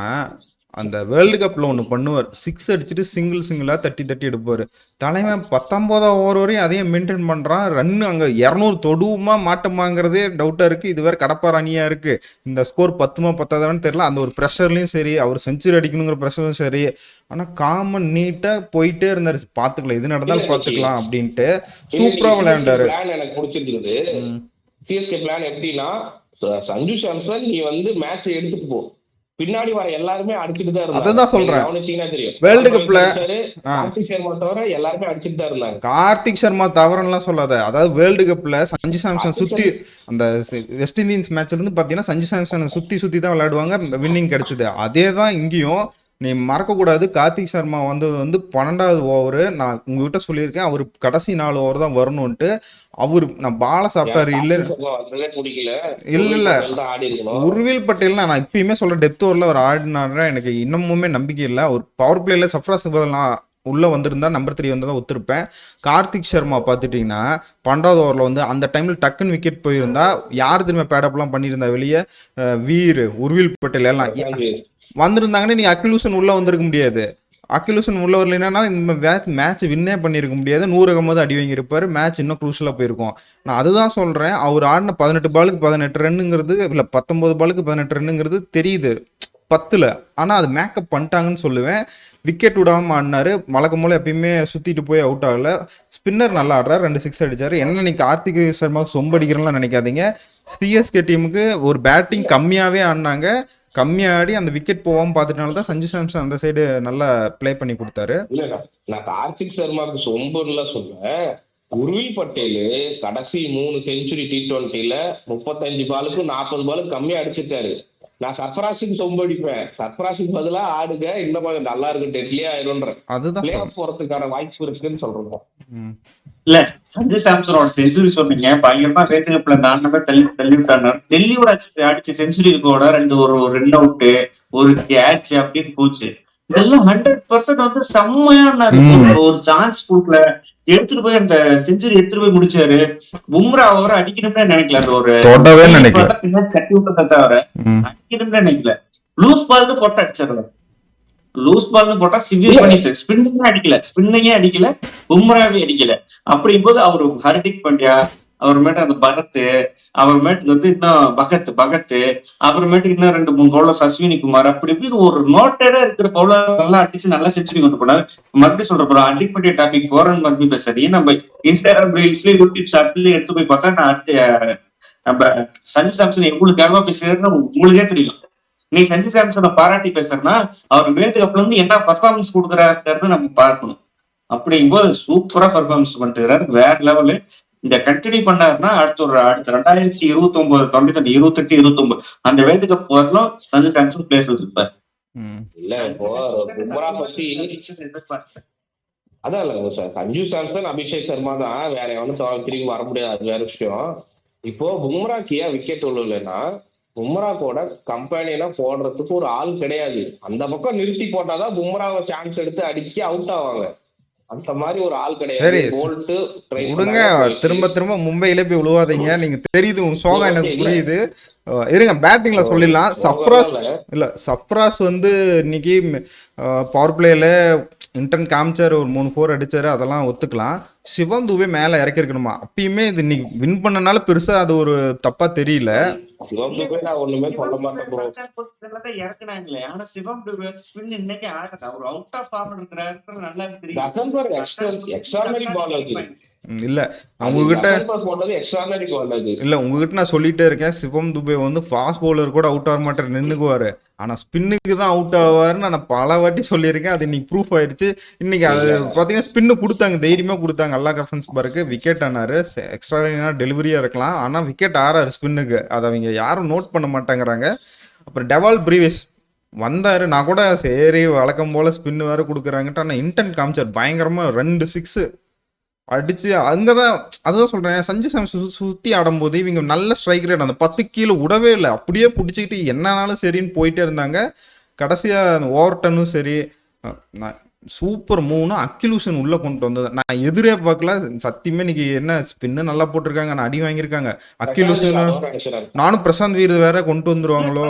அந்த வேர்ல்டு கப்ல ஒன்று பண்ணுவார். 6 அடிச்சுட்டு சிங்கிளா தட்டி எடுப்பாரு. தலைவன் 19ஆம் ஓவர் வரையும் அதையும் மெயின்டைன் பண்றான். ரன்னு அங்க 200 தொடுவுமா மாட்டோமாங்கிறதே டவுட்டா இருக்கு. இது வேற கடப்பார் அணியா இருக்கு. இந்த ஸ்கோர் 10மா 10ஆதான்னு தெரியல. அந்த ஒரு ப்ரெஷர்லயும் சரி, அவர் செஞ்சுரி அடிக்கணுங்கிற ப்ரெஷரும் சரி. ஆனா காமன் நீட்டா போயிட்டே இருந்தாரு. பாத்துக்கலாம், இது நடந்தாலும் பாத்துக்கலாம் அப்படின்ட்டு சூப்பரா விளையாண்டாரு. எனக்கு பிடிச்சிருக்குது சிஎஸ்கே பிளான். எப்படின்னா, சஞ்சு சாம்சன் நீ வந்து மேட்சை எடுத்துட்டு போ, பின்னாடி வர எல்லாருமே அடிச்சுட்டு தான் இருந்தாங்க. அதான் சொல்றேன், தெரியும் வேர்ல்டு கப்ல கார்த்திக் சர்மா தவிர எல்லாருமே அடிச்சுட்டு தான் இருந்தாங்க. கார்த்திக் சர்மா தவறெல்லாம் சொல்லாத. அதாவது வேர்ல்டு கப்ல சஞ்சு சாம்சன் சுத்தி அந்த வெஸ்ட் இண்டீஸ் மேட்ச்ல இருந்து பாத்தீங்கன்னா சஞ்சு சாம்சன் சுத்தி தான் விளையாடுவாங்க, வின்னிங் கிடைச்சது. அதே தான் இங்கேயும். நீ மறக்கக்கூடாது, கார்த்திக் சர்மா வந்தது வந்து 12வது ஓவரு. நான் உங்ககிட்ட சொல்லியிருக்கேன், அவர் கடைசி 4 ஓவர் தான் வரணும்ட்டு. அவரு நான் பால சாப்பிட்டாரு. இல்ல உருவில் பட்டேல் நான் இப்பயுமே சொல்றேன், டெப்த் ஓவர்ல அவர் ஆடினாரு. எனக்கு இன்னமுமே நம்பிக்கை இல்லை. ஒரு பவர் பிளேல சஃப்ராஸ் உள்ள வந்திருந்தா நம்பர் 3 வந்து தான் ஒத்துருப்பேன். கார்த்திக் சர்மா பார்த்துட்டீங்கன்னா 12வது ஓவரில் வந்து அந்த டைம்ல டக்குன்னு விக்கெட் போயிருந்தா யார் திரும்ப பேடப்லாம் பண்ணியிருந்தா வெளியே, வீர் உருவில் பட்டேல் எல்லாம் வந்திருந்தாங்கன்னு நீ அக்யூலூஷன் உள்ள வந்திருக்க முடியாது. அக்யூலூஷன் உள்ள வரலைன்னா இந்த மேட்ச் வின்னே பண்ணியிருக்க முடியாது. 100 அகமது அடி வாங்கியிருப்பாரு. மேட்ச் இன்னும் குரூஷலாக போயிருக்கும். நான் அதுதான் சொல்றேன், அவர் ஆடின 18 பாலுக்கு 18 ரன்னுங்கிறது இல்லை, 19 பாலுக்கு 18 ரன்னுங்கிறது தெரியுது 10ல். ஆனால் அது மேக்கப் பண்ணிட்டாங்கன்னு சொல்லுவேன். விக்கெட் விடாமல் ஆடினாரு. வழக்கம் போல எப்பயுமே சுற்றிட்டு போய் அவுட் ஆகலை. ஸ்பின்னர் நல்லா ஆடுறாரு, 2 6 அடிச்சாரு. என்ன நீ கார்த்திக் சர்மா சொம்படிக்கிறலாம் நினைக்காதீங்க. சிஎஸ்கே டீமுக்கு ஒரு பேட்டிங் கம்மியாகவே ஆடினாங்க. கம்மியாடி அந்த விக்கெட் போவாம பார்த்துட்டனால தான் சஞ்சு சாம்சன் அந்த சைடு நல்லா பிளே பண்ணி கொடுத்தாரு. இல்ல நான் கார்த்திக் சர்மாவுக்கு சொம்புல சொல்றேன். உருவில் பட்டேல் கடைசி 3 செஞ்சுரி T20ல 35 பாலுக்கு 40 பாலுக்கு கம்மியா அடிச்சிருக்காரு. நான் சர்ஃபராஸுக்கு சொம்பு அடிப்பேன். சர்ஃபராஸுக்கு பதிலா ஆடுங்க, இன்னும் கொஞ்சம் நல்லா இருக்கு, டெட்லியா ஆயிடும்ன்ற. அதுதான் பிளே ஆஃப் போறதுக்கான வாய்ப்பு இருக்குன்னு சொல்றோம். இல்ல சஞ்சு சாம்சனோட செஞ்சுரி சொன்னீங்க, பயங்கரமா வேர்ல்டு கப்ல நானே தள்ளி விட்டாங்க. டெல்லியோட அடிச்ச செஞ்சுரி கூட 2 ரன் அவுட், ஒரு கேட்ச் அப்படின்னு போச்சு. இதெல்லாம் 100% வந்து செம்மையா ஒரு சான்ஸ் கொடுக்கல, எடுத்துட்டு போய் அந்த செஞ்சுரி எடுத்துட்டு போய் முடிச்சாரு. பும்ரா அவரை அடிக்கணும்னே நினைக்கல, அந்த ஒரு கட்டி விட்டதை தவிர அடிக்கணும்னே நினைக்கல. லூஸ் பால்னு போட்டு அடிச்சிடல. லூஸ் பால்னு போட்டா சிவியர் பண்ணி ஸ்பின்னிங்கே அடிக்கல, பும்ராவே அடிக்கல. அப்படிங்கும் போது அவரு ஹர்திக் பாண்டியா, அப்புறமேட்டு அந்த அப்புறமேட்டுக்கு வந்து இன்னும் பகத், அப்புறமேட்டுக்கு இன்னும் 2-3 பவுலர்ஸ் அஸ்வினி குமார், அப்படி இப்படி ஒரு நோட்டடா இருக்கிற பவுலர் நல்லா அடிச்சு நல்லா செஞ்சுரி கொண்டு போனாரு. மறுபடியும் சொல்ற போறோம், அடிப்படை டாபிக் போறேன்னு மறுபடியும் பேசாதீங்க. நம்ம இன்ஸ்டாகிராம் ரீல்ஸ்லயும் யூடியூப் ஷார்ட்ஸ்லயும் எடுத்து போய் பார்த்தா நம்ம சஞ்சு சாம்சன் எவ்வளவு கேவலமா பேசுறதுன்னு உங்களுக்கே தெரியும். நீ சஞ்சு சாம்சனை பாராட்டி பேசுறேன்னா அவர் வேர்ல்டு கப்ல இருந்து என்ன பர்ஃபார்மன்ஸ் கொடுக்குறாருன்னு நம்ம பார்க்கணும். அப்படிங்கும்போது சூப்பரா பர்ஃபார்மன்ஸ் பண்ணிட்டு வேற லெவலு. இந்த கண்டினியூ பண்ணாருன்னா அடுத்த 2029 28-29 அந்த வேர்ல்டு கப் வரலாம் சஞ்சு சாம்சன் பிளேஸ்ல இருப்பார். இல்ல இப்போ பும்ரா பத்தி அதான் இல்ல சார், சஞ்சு சாம்சன் அபிஷேக் சர்மா தான், வேற எவனும் திரும்பி வர முடியாது, அது வேற விஷயம். இப்போ பும்ராக்கு ஏன் விக்கெட் விழுலன்னா, பும்ரா கூட கம்பெனினா போடுறதுக்கு ஒரு ஆள் கிடையாது. அந்த பக்கம் நிறுத்தி போட்டாதான் பும்ராவை சான்ஸ் எடுத்து அடிக்க அவுட் ஆவாங்க. அந்த மாதிரி ஒரு ஆள் கிடையாது. விடுங்க, திரும்ப மும்பையில போய் விழுவாதீங்க. நீங்க தெரியுது உங்க சோகம், எனக்கு புரியுது. இருங்க, பேட்டிங்ல சொல்லிடலாம். சப்ராஸ் வந்து இன்னைக்கு பவர் பிளேல இன்டர்ன் காமிச்சாரு, ஒரு 3 4 அடிச்சாரு, அதெல்லாம் ஒத்துக்கலாம். சிவம் துபே மேல இறக்கி இருக்கணுமா? அப்பயுமே இது இன்னைக்கு வின் பண்ணனால பெருசா அது ஒரு தப்பா தெரியல. சிவம் துபே நான் ஒண்ணுமே சொல்ல மாட்டேன் ப்ரோ. இறக்குனாங்களே, ஆனா சிவம் துபே ஸ்பின் இன்னைக்கு ஆகல, அவர் அவுட் ஆஃப் ஃபார்ம் இருக்கிறாரு, நல்லா தெரியும். எக்ஸ்ட்ராடனரி பாலர். இல்ல நான் அது உங்ககிட்ட ரசல் பாஸ் போட்டது எக்ஸ்ட்ரானரி கோல் அது. இல்ல உங்ககிட்ட நான் சொல்லிட்டே இருக்கேன், சிவம் துபே வந்து ஃபாஸ்ட் பவுலர் கூட அவுட் ஆக மாட்டார், நின்னுக்குவாரு. ஆனா ஸ்பின்னுக்கு தான் அவுட் ஆவாருன்னு நான் பல வாட்டி சொல்லியிருக்கேன். அது இன்னைக்கு ப்ரூஃப் ஆயிடுச்சு. இன்னைக்கு அது இல்ல பாத்தீங்கன்னா ஸ்பின்னு கொடுத்தாங்க, தைரியமா கொடுத்தாங்க. அல்லா கஃபன்ஸ் பாருக்கு விக்கெட் ஆனாரு. எக்ஸ்ட்ரா டெலிவரியா இருக்கலாம், ஆனா விக்கெட் ஆறாரு ஸ்பின்னுக்கு. அதை அவங்க யாரும் நோட் பண்ண மாட்டேங்கிறாங்க. அப்புறம் டெவால் பிரீவிஸ் வந்தாரு, நான் கூட சரி வழக்கம் போல ஸ்பின் வேற கொடுக்குறாங்கட்டு, ஆனா இன்டென்ட் காமிச்சார் பயங்கரமா. 2 6 அடிச்சு அங்கதான். அதுதான் சொல்றேன், சஞ்சு சாம்சன் சுத்தி ஆடும்போது இவங்க நல்ல ஸ்ட்ரைக் ரேட், அந்த 10 கீழே விடவே இல்லை, அப்படியே பிடிச்சிக்கிட்டு என்னன்னாலும் சரின்னு போயிட்டே இருந்தாங்க. கடைசியா ஓவர்டனும் சரி, சூப்பர் மூணு அக்கிலூஷன் உள்ள கொண்டு வந்தது நான் எதிரே பார்க்கல சத்தியமே. இன்னைக்கு என்ன ஸ்பின்னு நல்லா போட்டிருக்காங்க, நான் அடி வாங்கியிருக்காங்க. அக்கிலூஷன் நானும் பிரசாந்த் வீர் வேற கொண்டு வந்துருவாங்களோ.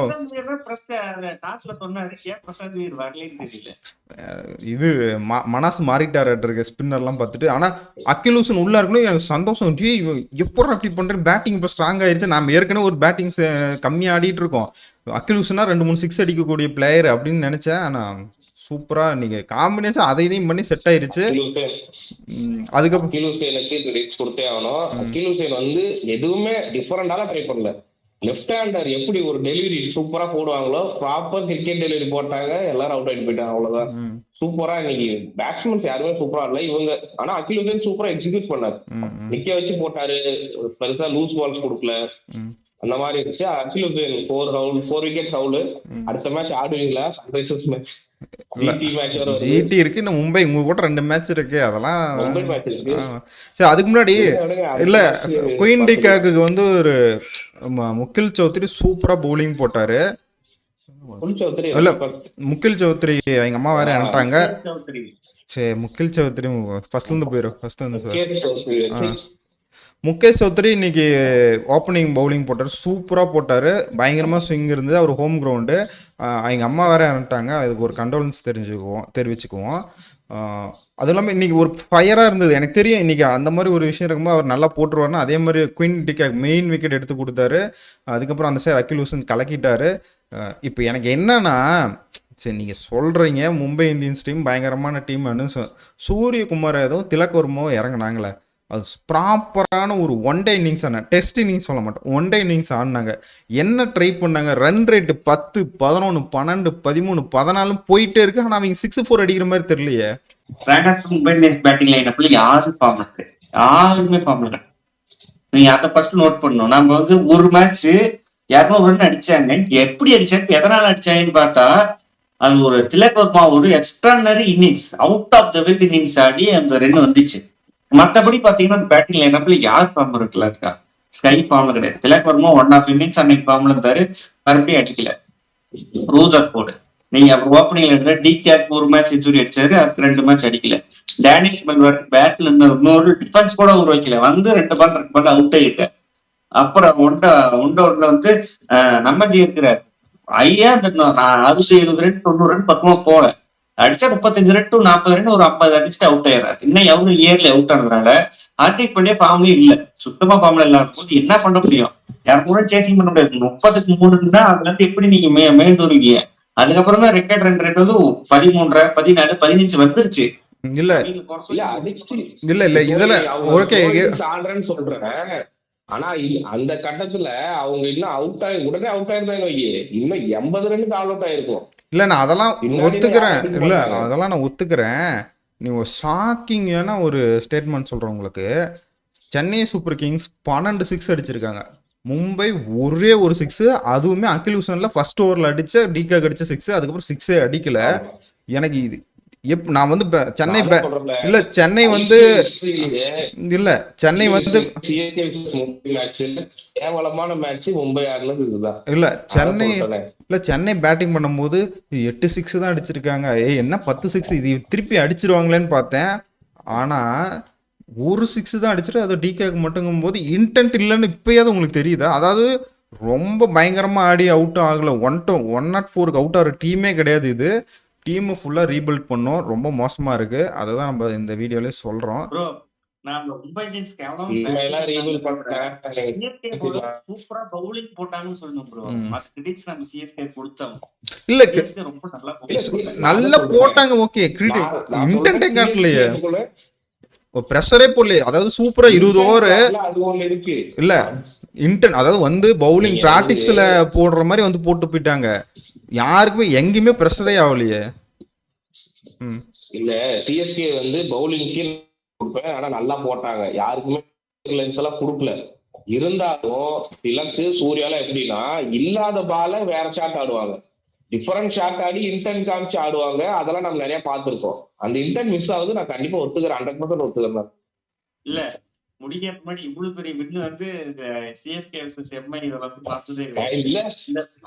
இது மனசு மாறிட்டாரு ஸ்பின்னர்லாம் பார்த்துட்டு. ஆனா அக்கிலூஷன் உள்ள இருக்கணும் எனக்கு சந்தோஷம். எப்போ அப்படி பண்றேன், பேட்டிங் இப்போ ஸ்ட்ராங் ஆயிருச்சு. நாம ஏற்கனவே ஒரு பேட்டிங் கம்மியா ஆடிட்டு இருக்கோம், அக்கிலூஷனா 2-3 6 அடிக்கக்கூடிய பிளேயர் அப்படின்னு நினைச்சேன். ஆனா சூப்பரா நீங்க காம்பினேஷன் அதை இதையும் பண்ணி செட் ஆயிருச்சு. அதுக்கப்புறம் அகிலுசேனுக்கு ரீச் கொடுத்தே ஆகணும். அகிலுசேன் வந்து எதுவுமே டிஃபரெண்டால ட்ரை பண்ணல. லெஃப்ட் ஹேண்டர் எப்படி ஒரு டெலிவரி சூப்பரா போடுவாங்களோ ப்ராப்பர் கிரிக்கெட் டெலிவரி போட்டாங்க, எல்லாரும் அவுட் ஆயிட்டு போயிட்டாங்க, அவ்வளவுதான். சூப்பரா இன்னைக்கு பேட்ஸ்மேன்ஸ் யாருமே சூப்பரா இல்ல இவங்க. ஆனா அகிலுசேன் சூப்பரா எக்ஸிக்யூட் பண்ணாரு, நிக்க வச்சு போட்டாரு, பெருசா லூஸ் பால்ஸ் கொடுக்கல, அந்த மாதிரி இருந்துச்சு. அகிலுசேன் 4 விக்கெட் ஹவுல். அடுத்த மேட்ச் ஆடுவீங்களா? சன்ரைசர்ஸ் மேட்ச் ஜிடி இருக்கு, இன்னும் மும்பை உங்க கூட 2 மேட்ச் இருக்கு, அதெல்லாம் மும்பை மேட்ச் இருக்கு. சரி அதுக்கு முன்னாடி இல்ல குயின் டிகாக்கு வந்து ஒரு முகில் சௌத்ரி சூப்பரா பவுலிங் போட்டாரு. இல்ல முகில் சௌத்ரி எங்க அம்மா வேற அனுப்பிட்டாங்க. சரி முகில் சௌத்ரி ஃபர்ஸ்ட்ல இருந்து போயிரும், ஃபர்ஸ்ட்ல இருந்து முகேஷ் சௌத்ரி இன்னைக்கு ஓப்பனிங் பவுலிங் போட்டார், சூப்பராக போட்டார், பயங்கரமாக ஸ்விங் இருந்தது. அவர் ஹோம் கிரவுண்டு, எங்கள் அம்மா வேற இறந்துட்டாங்க, அதுக்கு ஒரு கண்டோலன்ஸ் தெரிவிச்சுக்குவோம். அதுவும் இல்லாமல் இன்னைக்கு ஒரு ஃபயராக இருந்தது. எனக்கு தெரியும் இன்னைக்கு அந்த மாதிரி ஒரு விஷயம் இருக்கும்போது அவர் நல்லா போட்டுருவாருன்னா, அதே மாதிரி குயின் டிகாக் மெயின் விக்கெட் எடுத்து கொடுத்தாரு. அதுக்கப்புறம் அந்த சைடு அகிலுசேன் கலக்கிட்டாரு. இப்போ எனக்கு என்னன்னா, சரி நீங்கள் சொல்கிறீங்க மும்பை இந்தியன்ஸ் டீம் பயங்கரமான டீம்னு, சூரியகுமார் ஏதோ திலக் வர்மாவோ இறங்குனாங்களே, அது ப்ராப்பரான ஒரு ஒன் டே இன்னிங்ஸ் ஆன, டெஸ்ட் இன்னிங்ஸ் சொல்ல மாட்டோம், ஒன் டே இன்னிங்ஸ் ஆடினாங்க. என்ன ட்ரை பண்ணாங்க, ரன் ரேட்டு 10 11 12 13 14 போயிட்டே இருக்கு. ஆனால் அவங்க 6-4 அடிக்கிற மாதிரி தெரியலையே. பேட்டிங் லைனப்ல யாரும் ஃபார்ம் இருக்கு, யாருமே ஃபார்ம் இல்லை. நீங்க அதை ஃபர்ஸ்ட் நோட் பண்ணணும். நம்ம வந்து ஒரு மேட்ச் 200 ரன் அடிச்சாங்க, எப்படி அடிச்சாங்க எதனால அடிச்சாங்கன்னு பார்த்தா, அது ஒரு திலக் வர்மா ஒரு extraordinary innings, out of the field innings ஆடி அந்த ரன் வந்துச்சு. மற்றபடி பாத்தீங்கன்னா பேட்டிங் லைனப்ல யார் ஃபார்ம் இருக்கா, ஸ்கை ஃபார்ம்ல கிடையாது. திலக் வர்மா 1 ஆஃப் இன்னிங்ஸ் அன்னைக்கு ஃபார்ம்ல இருந்தாரு, மறுபடியும் அடிக்கல. ரூதர் போர்டு நீங்க ஓப்பனிங்ல இருக்கிற டிகேக் ஒரு மேட்ச் செஞ்சுரி அடிச்சாரு, அதுக்கு 2 மேட்ச் அடிக்கல. டேனிஷ் மெல்வர் பேட்ல இருந்த இன்னொரு டிஃபென்ஸ் கூட உருவாக்கல, வந்து 2 பால் அவுட் ஆயிட்டு. அப்புறம் ஒன்டவுட்ல வந்து நம்ம இருக்கிறார் ஐயா, அந்த 60 70 ரன் 90 ரன் பக்கமா போல அடிச்சா 35 ரன் டு 40 ரன் ஒரு 50 அடிச்சுட்டு அவுட் ஆயிடுறாரு. இன்னும் எவ்வளவு இயர்ல அவுட் ஆனதுனால ஹார்ட்ரிக் பண்ணே ஃபார்ம்லயும் இல்ல, சுத்தமா ஃபார்ம்ல இல்லாத போது என்ன பண்ண முடியும், யாரும் கூட சேசிங் பண்ண முடியாது. 33 அதுல இருந்து எப்படி நீங்க மேண்டுருவீங்க? அதுக்கப்புறமா ரெக்கார்ட் ரன் ரேட் வந்து 13 14 15 வந்துருச்சு. இல்ல இல்ல இதுல ஓகே சொல்றேன். ஆனா அந்த கட்டத்துல அவங்க இன்னும் அவுட் ஆகி உடனே அவுட் ஆயிருந்தாங்க, இன்னும் 80 ரன்னுக்கு ஆல் அவுட் ஆயிருக்கும். இல்ல நான் அதெல்லாம் ஒத்துக்கிறேன், இல்ல அதெல்லாம் நான் ஒத்துக்கிறேன். நீ ஒரு ஷாக்கிங்கான ஒரு ஸ்டேட்மெண்ட் சொல்றேன் உங்களுக்கு. சென்னை சூப்பர் கிங்ஸ் 12 6 அடிச்சிருக்காங்க, மும்பை ஒரே ஒரு 6, அதுவுமே அகிலுசேன்ல ஃபர்ஸ்ட் ஓவர்ல அடிச்ச டிகாக் அடிச்ச 6, அதுக்கப்புறம் 6 அடிக்கல. எனக்கு இது நான் வந்து சென்னை இல்ல சென்னை வந்து இல்ல சென்னை வந்து கேவலமான மேட்ச் மும்பை ஆடுனது இதுதான். இல்ல சென்னை பேட்டிங் பண்ணும்போது 8 6 தான் அடிச்சிருக்காங்க. என்ன 10 6 இது திருப்பி அடிச்சிருவாங்களேன்னு பார்த்தேன். ஆனா ஒரு 6 தான் அடிச்சிட்டு அது டிகேக்கு மட்டுங்கும் போது இன்டென்ட் இல்லைன்னு இப்பயாவது உங்களுக்கு தெரியுதா? அதாவது ரொம்ப பயங்கரமா ஆடி அவுட் ஆகல, 104க்கு அவுட் ஆகிற டீமே கிடையாது. இது டீம் ஃபுல்லா ரீபில்ட் பண்ணோம், ரொம்ப மோசமா இருக்கு. அததான் நம்ம இந்த வீடியோல சொல்றோம். இல்ல நல்லா போட்டாங்க, ஓகே, இன்டென்ட் காட்டலையே. ப்ரெஷரே போடல. அதாவது சூப்பரா 20 ஓவர் அது ஒண்ணு இருக்கு. இல்ல அதாவது வந்து பவுலிங் நீங்க பிராக்டிக்ஸ்ல போடுற மாதிரி வந்து போட்டு போயிட்டாங்க. யாருக்குமே எங்கேயுமே ப்ரெஷரே ஆகலையே. இல்ல சிஎஸ்கே வந்து பவுலிங்க்கு கொடுப்பேன், ஆனா நல்லா போட்டாங்க. யாருக்குமே லென்ஸ் எல்லாம் கொடுக்கல. இருந்தாலும் திலக்கு சூர்யால எப்படின்னா இல்லாத பால வேற ஷாட் ஆடுவாங்க, டிஃபரெண்ட் ஷாட் ஆடி இன்டென்ட் காமிச்சு ஆடுவாங்க. அதெல்லாம் நம்ம நிறைய பார்த்திருக்கோம். அந்த இன்டென்ட் மிஸ் ஆகுது, நான் கண்டிப்பா ஒத்துக்கிறேன், 100% ஒத்துக்கிறேன். இல்ல முடிய முன்னாடி இவ்வளவு பெரிய வின்னு வந்து இந்த சிஎஸ்கே வர்சஸ் எம்ஐ இதை வந்து பார்த்ததே கிடையாது. இல்ல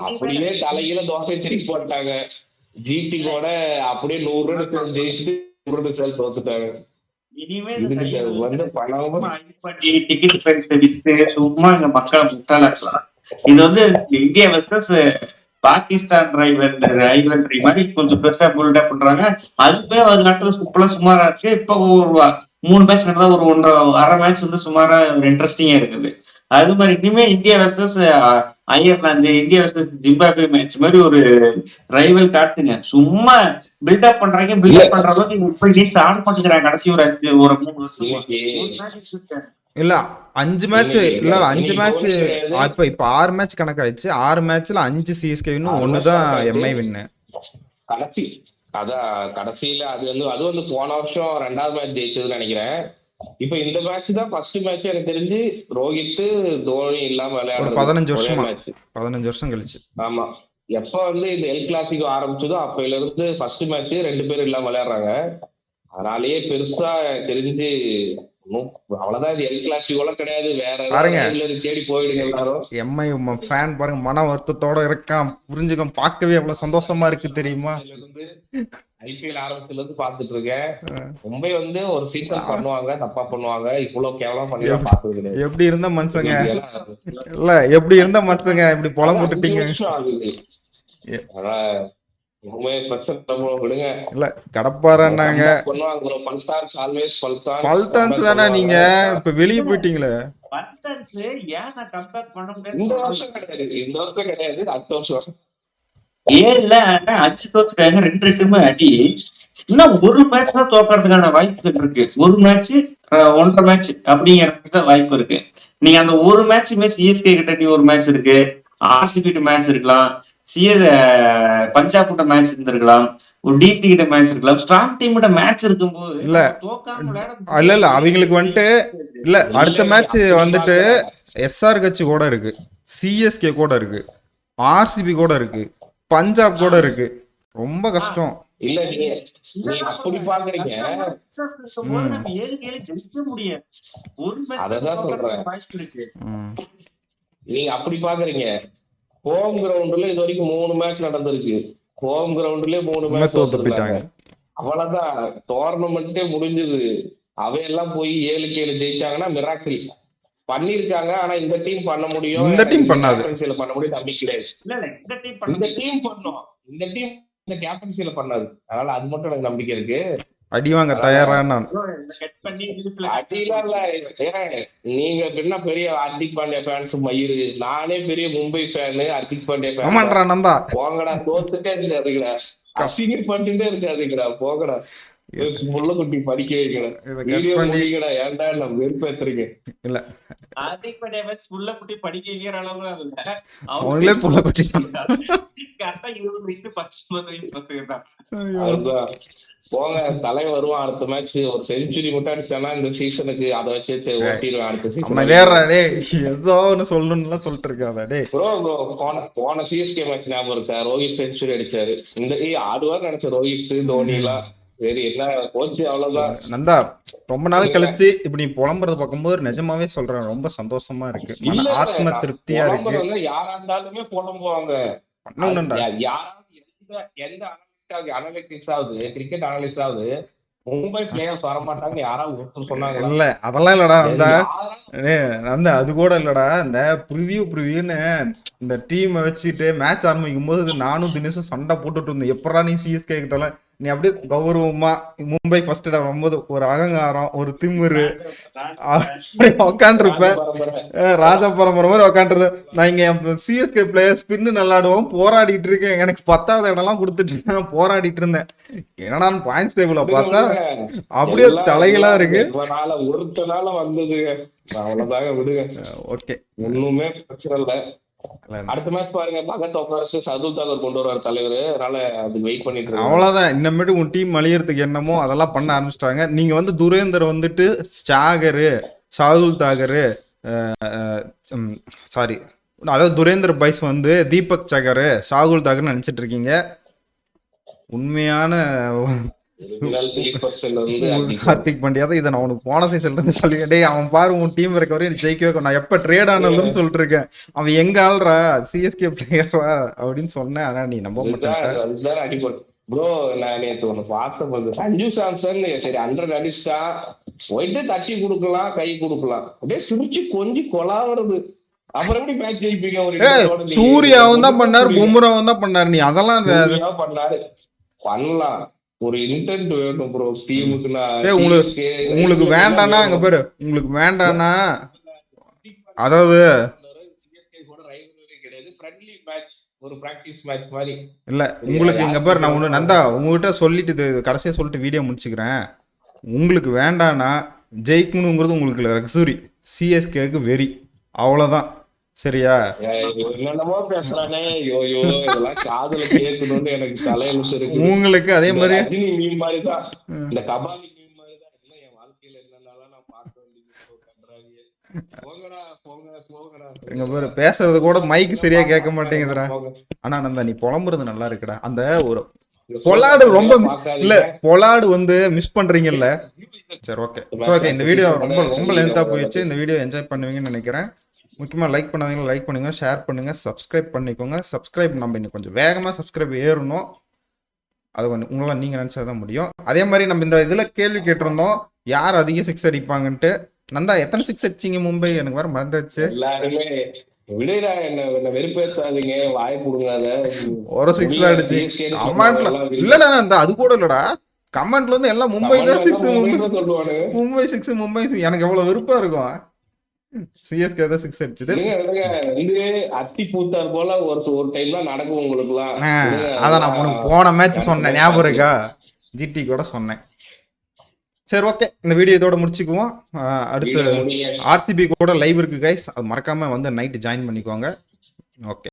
அப்படியே தலையில தோசை திருப்பி போட்டாங்க. ஜிடி கூட அப்படியே 100 ரன் ஜெயிச்சுட்டு 100 ரன் தோத்துட்டாங்க. இனிமேல் இதுக்கு வந்து பணமும் டிக்கெட் பிரைஸ் வித்து சும்மா இந்த மக்களை முட்டாளாக்கலாம். இது வந்து இந்தியா வர்சஸ் பாகிஸ்தான் ரைவல்ரி மாதிரி கொஞ்சம் பெருசா பில்டப் பண்றாங்க. அதுவே ஒரு நாட்டில் இப்பெல்லாம் சுமாரா இருக்கு. இப்போ ஒரு 3 மேட்ச் நடந்தா ஒரு 1.5 மேட்ச் வந்து சுமாரா ஒரு இன்ட்ரெஸ்டிங்கா இருக்குது. அது மாதிரி இனிமே India versus Ireland, India versus Zimbabwe match மாதிரி ஒரு ரைவல் காட்டுங்க. சும்மா பில்டப் பண்றாங்க. பில்டப் பண்ற அளவுக்கு முப்பது டீம்ஸ் ஆட மாட்டேங்கிறாங்க. கடைசி ஒரு 3 வருஷம் இல்ல 5 மேட்ச் இல்ல 5 மேட்ச் இப்ப 6 மேட்ச் கணக்காயிடுச்சு. 6 மேட்ச்ல 5 சிஎஸ்கே வின்னு, 1 தான் எம்ஐ வின்னு. கடைசி கடைசியில அது வந்து போன வருஷம் 2வது மேட்ச் ஜெயிச்சதுன்னு நினைக்கிறேன். இப்ப இந்த மேட்ச் தான் ஃபர்ஸ்ட் மேட்ச் எனக்கு தெரிஞ்சு ரோஹித் தோனி இல்லாம விளையாடுறது 15 வருஷம் கழிச்சு. ஆமா, எப்ப வந்து இந்த எல் கிளாசிக்கோ ஆரம்பிச்சதோ அப்பையில இருந்து ஃபர்ஸ்ட் மேட்ச் 2 பேரும் இல்லாம விளையாடுறாங்க. அதனாலயே பெருசா தெரிஞ்சு அவ்வளவுதான். இது எல் கிளாசிக்கோல கிடையாது, வேற தேடி போயிடுங்க எல்லாரும். எம்ஐ ஃபேன் பாருங்க, மன வருத்தத்தோட இருக்கான், புரிஞ்சுக்க. பார்க்கவே எவ்வளவு சந்தோஷமா இருக்கு தெரியுமா. ஐபிஎல் ஆரம்பத்துல இருந்து பாத்துட்டு இருக்கேன். மும்பை வந்து ஒரு சீசன் பண்ணுவாங்க, தப்பா பண்ணுவாங்க. இவ்வளவு கேவலம் பண்ணி பாத்துருக்கேன். எப்படி இருந்த மனுஷங்க இல்ல, எப்படி இருந்த மனுஷங்க இப்படி புலம் போட்டுட்டீங்க. இல்ல கடப்பாராங்க பல்தான்ஸ் தானே. நீங்க இப்ப வெளியே போயிட்டீங்களே. இந்த வருஷம் கிடையாது, அடுத்த வருஷம் 7ல 5 தோத்துட்டாங்க. 2 அடி. இன்னும் ஒரு மேட்ச் தான் தோக்கறதுக்கான வாய்ப்புகள் இருக்கு. ஒரு மேட்ச் 1.5 மேட்ச் அப்படிங்கிறதுக்கு வாய்ப்பு இருக்கு. நீங்க அந்த ஒரு மேட்சுமே சிஎஸ்கே கிட்ட நீ ஒரு மேட்ச் இருக்கு, ஆர்சிபி கிட்ட மேட்ச் இருக்கலாம், பஞ்சாப் கிட்ட மேட்ச் இருந்திருக்கலாம், ஒரு டிசி கிட்ட மேட்ச் இருக்கலாம். ஸ்ட்ராங் டீம் கிட்ட மேட்ச் இருக்கும்போது இல்ல அவங்களுக்கு வந்துட்டு இல்ல அடுத்த மேட்ச் வந்துட்டு எஸ்ஆர் கட்சி கூட இருக்கு, சிஎஸ்கே கூட இருக்கு, ஆர்சிபி கூட இருக்கு, பஞ்சாப் கூட இருக்கு. ரொம்ப கஷ்டம். இல்ல நீங்க அப்படி பாக்குறீங்க, அததான் சொல்றேன். நீங்க அப்படி பாக்குறீங்க. ஹோம் கிரவுண்ட்ல இது வரைக்கும் 3 மேட்ச் நடந்திருக்கு. ஹோம் கிரவுண்ட்லயே 3 மேட்ச் தோத்துட்டாங்க. அவ்வளவுதான், டோர்னமெண்ட்டே முடிஞ்சது. அவையெல்லாம் போய் 7க்கு 7 ஜெயிச்சாங்கன்னா மிராக்கிள் பண்ணிருக்காங்க. ஆனா இந்த டீம் பண்ண முடியும், இந்த டீம் பண்ணாது, பண்ண முடியும் நம்பிக்கை கிடையாது. இந்த டீம் பண்ணும், இந்த டீம் இந்த கேப்டன்சில பண்ணாது. அதனால அது மட்டும் எனக்கு நம்பிக்கை இருக்கு. அடி வாங்க தயாரா நான். அடிலாம் இல்ல. நீங்க என்ன பெரிய ஹார்திக் பாண்டியா ஃபேன்ஸ் மயிறு, நானே பெரிய மும்பை ஃபேனு, ஹார்திக் பாண்டியா ஃபேன். போங்கடா, தோத்துட்டே இருக்காதுங்கடா, அசிங்கர் பண்ணிட்டே இருக்காதுங்கடா, போங்கடா. முள்ளக்குட்டி படிக்க வைக்கடா, ஏன்டா நம்ம வெறுப்பேத்துறீங்க. இல்ல ஹார்திக் பாண்டியா மேட்ச் முள்ளக்குட்டி படிக்க வைக்கிற அளவு இல்ல, அவங்களே முள்ளக்குட்டி. கரெக்டா 20 வயசு 19 தான். போங்க, தலை வருவான் அடுத்த மேட்ச். ஒரு செஞ்சுரி மட்டும் அடிச்சானா இந்த சீசனுக்கு, அதை வச்சு ஓட்டிடுவேன் அடுத்த சீசன். ஏதோ ஒன்னு சொல்லணும்னு சொல்லிட்டு இருக்காதே ப்ரோ. போன சிஎஸ்கே மேட்ச் ஞாபகம் இருக்கா? ரோஹித் செஞ்சுரி அடிச்சாரு. இந்த ஆடுவார் நினைச்ச ரோஹித், தோனி எல்லாம் சரி என்ன போச்சு, அவ்வளவுதான். நந்தா ரொம்ப நாள் கழிச்சு இப்ப நீ புலம்புறது பார்க்கும்போது நிஜமாவே சொல்றேன், ரொம்ப சந்தோஷமா இருக்கு, ஆத்ம திருப்தியா இருக்கு. யாரா இருந்தாலுமே புலம்புவாங்க. எந்த அனலிட்டிக்ஸ் ஆகுது, கிரிக்கெட் அனலிஸ்ட் ஆகுது, மும்பை பிளேயர்ஸ் வர மாட்டாங்க யாராவது ஒருத்தர் சொன்னாங்க. இல்ல அதெல்லாம் இல்லடா அந்த அது கூட இல்லடா. இந்த ப்ரிவியூன்னு இந்த டீமை வச்சுட்டு மேட்ச் ஆரம்பிக்கும் போது நானும் தினேஷும் சண்டை போட்டுட்டு இருந்தேன். எப்படா நீ சிஎஸ்கே கிட்ட நீ அப்படியே கௌரவமா மும்பை ஃபர்ஸ்ட் இடம் வரும்போது ஒரு அகங்காரம் ஒரு திமிரு அப்படியே உக்காண்டிருப்ப. ராஜா பரம்பரை மாதிரி உக்காண்டிருந்த. நான் இங்க சிஎஸ்கே பிளேயர் ஸ்பின்னு நல்லாடுவோம் போராடிட்டு இருக்கேன், எனக்கு 10வது இடம்லாம் கொடுத்துட்டு இருந்தேன், போராடிட்டு இருந்தேன். என்னடா பாயிண்ட்ஸ் டேபிள பார்த்தா அப்படியே தலைகளா இருக்கு. ஒருத்தனால வந்தது அவ்வளவுதாங்க, விடுங்க. ஓகே, ஒண்ணுமே பிரச்சனை இல்ல. அடுத்த மேட்ச் பாருங்க, பகத் ஒக்கரஸ் சதுல் தாக்கர் கொண்டு வருவார் தலைவர், அதனால அது வெயிட் பண்ணிட்டு இருக்கோம். அவ்வளவுதான். இன்னமேட்டு உன் டீம் அழியறதுக்கு என்னமோ அதெல்லாம் பண்ண ஆரம்பிச்சிட்டாங்க. நீங்க வந்து துரேந்தர் வந்துட்டு சாகரு, ஷாதுல் தாகரு, சாரி அதாவது துரேந்தர் பைஸ் வந்து தீபக் சகர், ஷாகுல் தாகர் நினைச்சிட்டு இருக்கீங்க. உண்மையான ஹார்திக் பாண்டியா தான். இதை நான் உனக்கு போன சீசன்ல இருந்து சொல்லிட்டேன். டேய் அவன் பாரு உன் டீம் இருக்க வரையும் ஜெயிக்கவே, நான் எப்ப ட்ரேட் ஆனதுன்னு சொல்லிட்டு இருக்கேன். அவன் எங்க ஆள்றா சிஎஸ்கே பிளேயரா அப்படின்னு சொன்னேன். ஆனா நீ நம்ப மாட்டேன் ப்ரோ. நான் நேற்று ஒண்ணு பார்த்தேன், சஞ்சு சாம்சன் சரி 100 அடிச்சா போயிட்டு தட்டி கொடுக்கலாம், கை கொடுக்கலாம், அப்படியே சிரிச்சு கொஞ்சம் கொலாவது. அப்புறம் எப்படி மேட்ச் ஜெயிப்பீங்க? சூர்யாவும் தான் பண்ணாரு, பும்ராவும் தான் பண்ணாரு. நீ அதெல்லாம் பண்ணாரு, பண்ணலாம். ஒரு இன்டென்ட் வேணும் ப்ரோ டீமுக்கு. உங்களுக்கு வேண்டானா அங்க பாரு, உங்களுக்கு வேண்டானா அதாவது ஒரு பிராக்டிஸ் மேட்ச் மாதிரி இல்ல உங்களுக்கு இங்க பாரு. நான் ஒண்ணு நந்தா உங்ககிட்ட சொல்லிட்டு கடைசியா சொல்லிட்டு வீடியோ முடிச்சுக்கிறேன். உங்களுக்கு வேண்டானா ஜெயிக்கணுங்கிறது உங்களுக்கு லக்ஸுரி, சிஎஸ்கேக்கு வெறி, அவ்வளவுதான். சரியா? என்னென்னமோ பேசுறானே, யோயோ இதெல்லாம் காதுல கேட்கணும்னு எனக்கு தலையெழுத்து இருக்கு. உங்களுக்கு அதே மாதிரி மீம் மாதிரி தான், இந்த கபாலி மீம் மாதிரி தான். இல்லை என் வாழ்க்கையில என்னென்னாலும் நான் பார்க்க வேண்டியது. போங்கடா போங்க போங்கடா. எங்க பேரு பேசுறது கூட மைக்கு சரியா கேட்க மாட்டேங்குதுடா. ஆனா நந்தா நீ புலம்புறது நல்லா இருக்குடா. அந்த ஒரு பொலாடு ரொம்ப இல்ல, பொலாடு வந்து மிஸ் பண்றீங்கல்ல. சரி ஓகே ஓகே. இந்த வீடியோ ரொம்ப ரொம்ப லென்த்தா போயிடுச்சு. இந்த வீடியோ என்ஜாய் பண்ணுவீங்கன்னு நினைக்கிறேன். முக்கியமாக லைக் பண்ணாதீங்க, லைக் பண்ணுங்க, ஷேர் பண்ணுங்க, சப்ஸ்கிரைப் பண்ணிக்கோங்க. சப்ஸ்கிரைப் நம்ம இன்னும் கொஞ்சம் வேகமாக சப்ஸ்கிரைப் ஏறணும். அது கொஞ்சம் உங்களால் நீங்கள் நினச்சா தான் முடியும். அதே மாதிரி நம்ம இந்த இதில் கேள்வி கேட்டிருந்தோம், யார் அதிக சிக்ஸ் அடிப்பாங்கன்ட்டு. நந்தா எத்தனை சிக்ஸ் அடிச்சிங்க மும்பை? எனக்கு வேற மறந்துச்சு. எல்லாருமே விடுடா, என்ன வெறுப்பேத்தாதீங்க, வாய் கொடுங்காத. ஒரு சிக்ஸ் தான் அடிச்சு கமெண்ட்ல இல்லடா நந்தா, அது கூட இல்லடா. கமெண்ட்ல வந்து எல்லாம் மும்பை தான் six, Mumbai six, Mumbai six. எனக்கு எவ்வளவு விருப்பம் இருக்கும். சிஎஸ்கே தான் சிக்ஸ் அடிச்சது. அத்தி பூத்தார் போல ஒரு டைம்லாம் நடக்கும் உங்களுக்குலாம். அதான் நான் உனக்கு போன மேட்ச் சொன்னேன், ஞாபகம் இருக்கா? ஜிடி கூட சொன்னேன். சரி ஓகே, இந்த வீடியோ இதோட முடிச்சுக்குவோம். அடுத்து ஆர்சிபி கூட லைவ் இருக்கு கைஸ், அது மறக்காம வந்து நைட் ஜாயின் பண்ணிக்கோங்க. ஓகே.